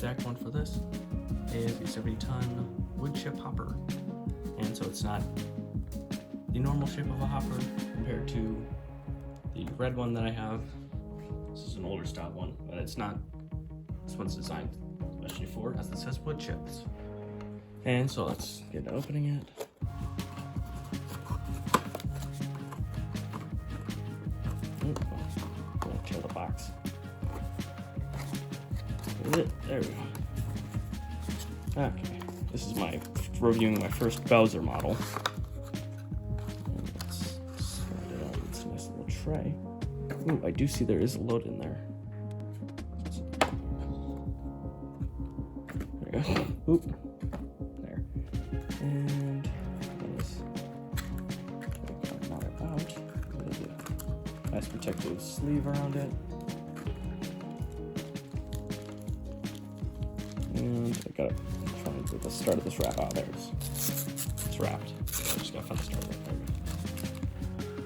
exact one for this is a 70-ton woodchip hopper. And so it's not the normal shape of a hopper compared to the red one that I have. This is an older style one, but it's not. This one's designed especially for, as it says, wood chips. And so let's get to opening it. Don't tear the box. There we go. Okay, this is my reviewing my first Bowser model. And let's slide it out. It's a nice little tray. Ooh, I do see there is a load in there. There we go. Oop. There. And not out. There's a nice protective sleeve around it. And I gotta try and get the start of this wrap out. There it is. It's wrapped. So I just gotta find the start of it. There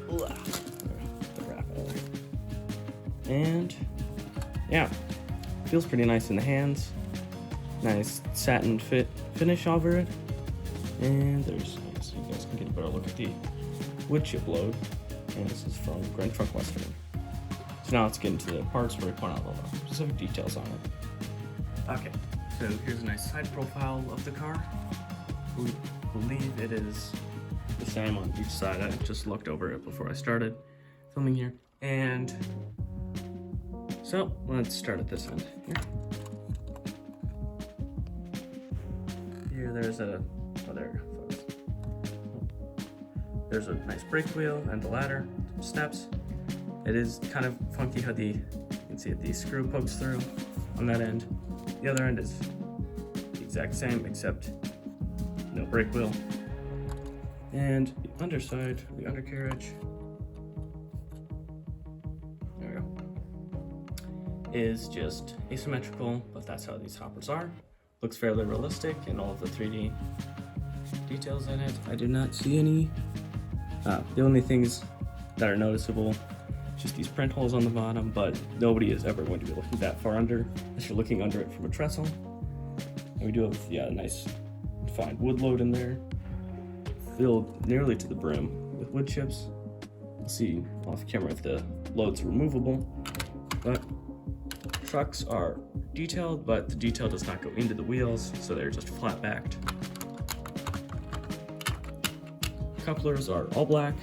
we go. There we go. The wrap out there. And yeah, feels pretty nice in the hands. Nice satin finish over it. And there's, so you guys can get a better look at the wood chip load. And this is from Grand Truck Western. So now let's get into the parts where we point out all the specific details on it. Okay. So here's a nice side profile of the car. We believe it is the same on each side. I just looked over it before I started filming here. And so let's start at this end here. Here there's a, oh there you go, folks. There's a nice brake wheel and the ladder, some steps. It is kind of funky how you can see it, the screw pokes through on that end. The other end is the exact same, except no brake wheel. And the underside, the undercarriage, there we go, is just asymmetrical, but that's how these hoppers are. Looks fairly realistic in all of the 3D details in it. I do not see any. The only things that are noticeable, just these print holes on the bottom, but nobody is ever going to be looking that far under unless you're looking under it from a trestle. And we do have, yeah, a nice fine wood load in there, filled nearly to the brim with wood chips. We'll see off camera if the load's removable, but trucks are detailed, but the detail does not go into the wheels, so they're just flat backed. Couplers are all black,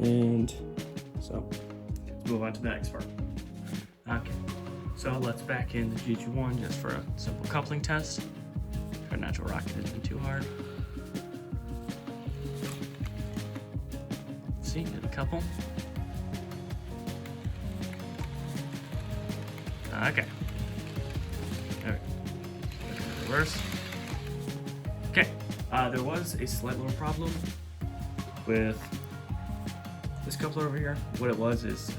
and so let's move on to the next part. Okay, so let's back in the GT1 just for a simple coupling test. Try not to rock it in too hard. Let's see, get a couple. Okay. Alright. Reverse. Okay. There was a slight little problem with this coupler over here. What it was is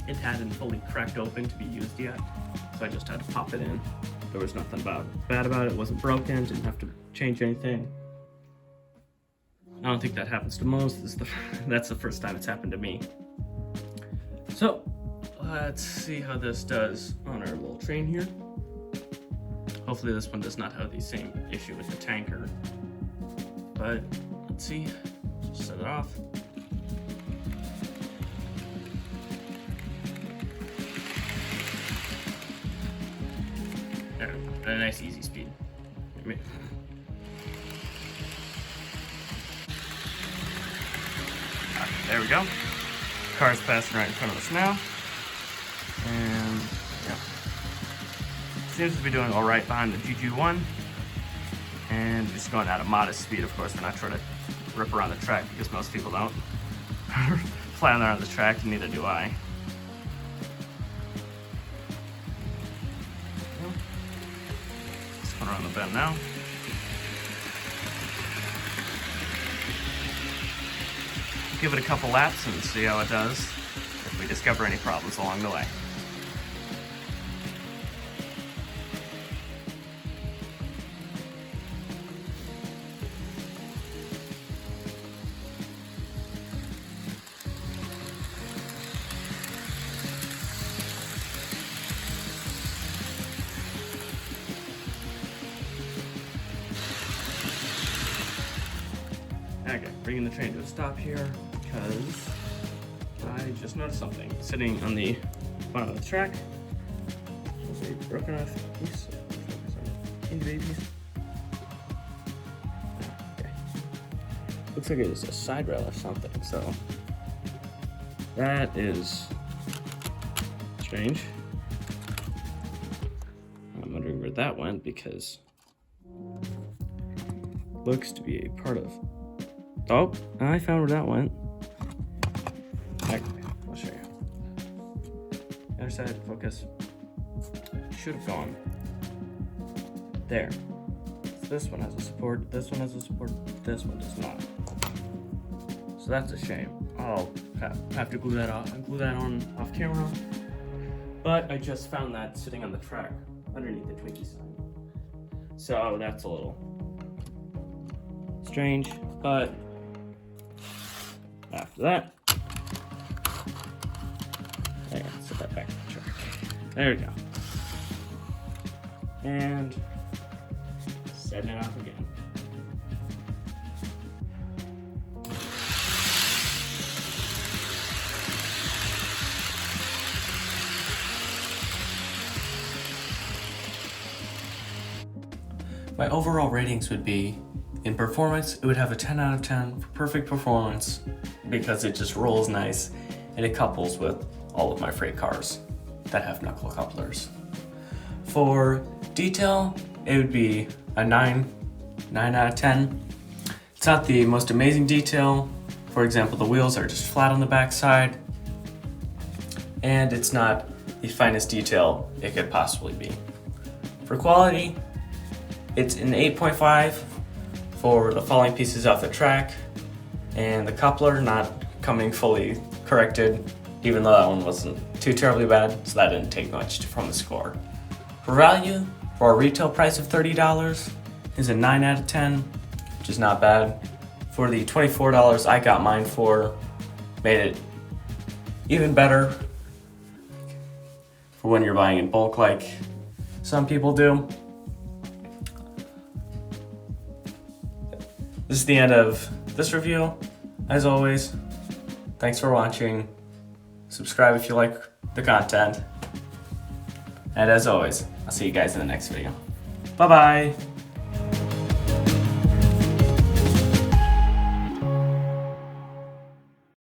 it hadn't fully cracked open to be used yet, so I just had to pop it in. There was nothing bad about it. It wasn't broken. Didn't have to change anything. I don't think that happens to most. That's the first time it's happened to me. So let's see how this does on our little train here. Hopefully this one does not have the same issue with the tanker. But let's see. Just set it off. There, at a nice easy speed. There we go. Car's passing right in front of us now. And yeah, seems to be doing all right behind the GT1, and just going at a modest speed. Of course, we're not trying to rip around the track because most people don't fly on the track, and neither do I. Just going around the bend now. Give it a couple laps and see how it does if we discover any problems along the way. bringing the train to a stop here because I just noticed something. Sitting on the bottom of the track is a broken off piece. Individual piece. Okay. Looks like it is a side rail or something, so that is strange. I'm wondering where that went because it looks to be a part of. Oh, I found where that went. I'll show you. The other side, focus. Should have gone there. So this one has a support, this one has a support, this one does not. So that's a shame. I'll have to glue that on off camera. But I just found that sitting on the track underneath the Twinkie sign. So that's a little strange, but after that, set that back on the track. There we go. And setting it off again. My overall ratings would be, in performance, it would have a 10 out of 10 for perfect performance because it just rolls nice and it couples with all of my freight cars that have knuckle couplers. For detail, it would be a 9 out of 10. It's not the most amazing detail. For example, the wheels are just flat on the back side, and it's not the finest detail it could possibly be. For quality, it's an 8.5 for the falling pieces off the track, and the coupler not coming fully corrected, even though that one wasn't too terribly bad, so that didn't take much from the score. For value, for a retail price of $30, is a 9 out of 10, which is not bad. For the $24 I got mine for, made it even better for when you're buying in bulk like some people do. This is the end of this review. As always, thanks for watching. Subscribe if you like the content. And as always, I'll see you guys in the next video. Bye-bye.